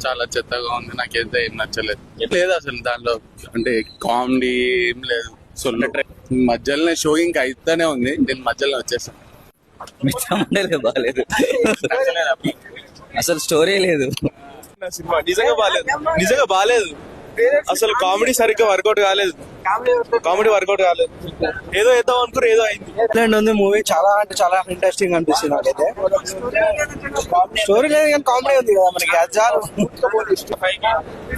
చాలా చెత్తగా ఉంది, నాకైతే ఏం నచ్చలేదు. లేదు అసలు దాంట్లో అంటే కామెడీ ఏం లేదు. సో మధ్యలోనే షో ఇంకా అయితేనే ఉంది, నేను మధ్యలో వచ్చేసాను. బాగాలేదు అసలు, స్టోరీ లేదు. సినిమా నిజంగా బాగాలేదు అసలు. కామెడీ సరిగ్గా వర్కౌట్ కాలేదు, ఏదో వేద్దాం అనుకుని ఏదో అయింది. ఉంది మూవీ చాలా అంటే చాలా ఇంట్రెస్టింగ్ అనిపిస్తుంది నాకైతే. స్టోరీ లేదు కానీ కామెడీ ఉంది కదా మనకి, అది చాలు.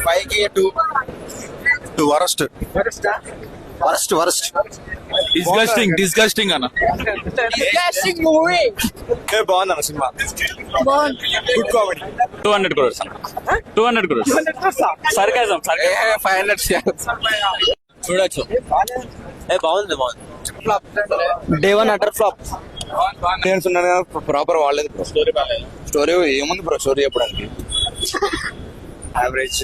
5కి 2 వరస్ట్ డిస్గస్టింగ్ అన్న. మూవీ బాగుంది అన్న cinema. Good comedy. 200 crores. Sarcasm 500 చూడొచ్చు. బాగుంది. Day 1 utter flop. ప్రాపర్ వాళ్ళది. స్టోరీ ఏముంది బ్రో, స్టోరీ చెప్పడానికి యావరేజ్.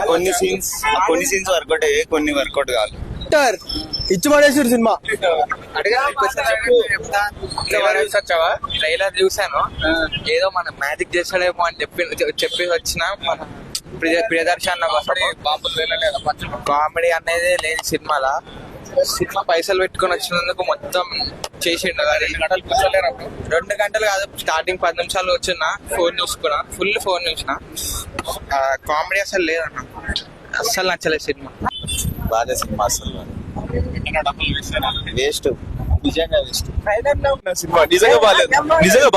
కొన్ని సీన్స్ వర్కౌట్ అయ్యాయి, కొన్ని వర్కౌట్ కాదు. ఇచ్చి పడేసారు సినిమా. ట్రైలర్ చూసాను, ఏదో మన మ్యాజిక్ చేస్తాడేమో అని చెప్పి వచ్చిన మన ప్రియదర్శన్ కామెడీ అనేది లేని సినిమాలా. సినిమా పైసలు పెట్టుకొని వచ్చినందుకు మొత్తం చేసిండు. 2 గంటలు కాదు, స్టార్టింగ్ 10 నిమిషాలు వచ్చిన ఫోన్ చూసుకున్నా, ఫుల్ ఫోన్ చూసిన. కామెడీ అసలు లేదన్న, అస్సలు నచ్చలేదు సినిమా. బాగా సినిమా అసలు వేస్ట్, నిజంగా వేస్ట్ సినిమా. నిజంగా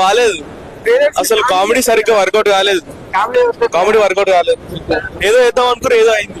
బాగాలేదు అసలు. కామెడీ సరిగ్గా వర్కౌట్ కాలేదు, ఏదో వేద్దాం అనుకుని ఏదో అయింది.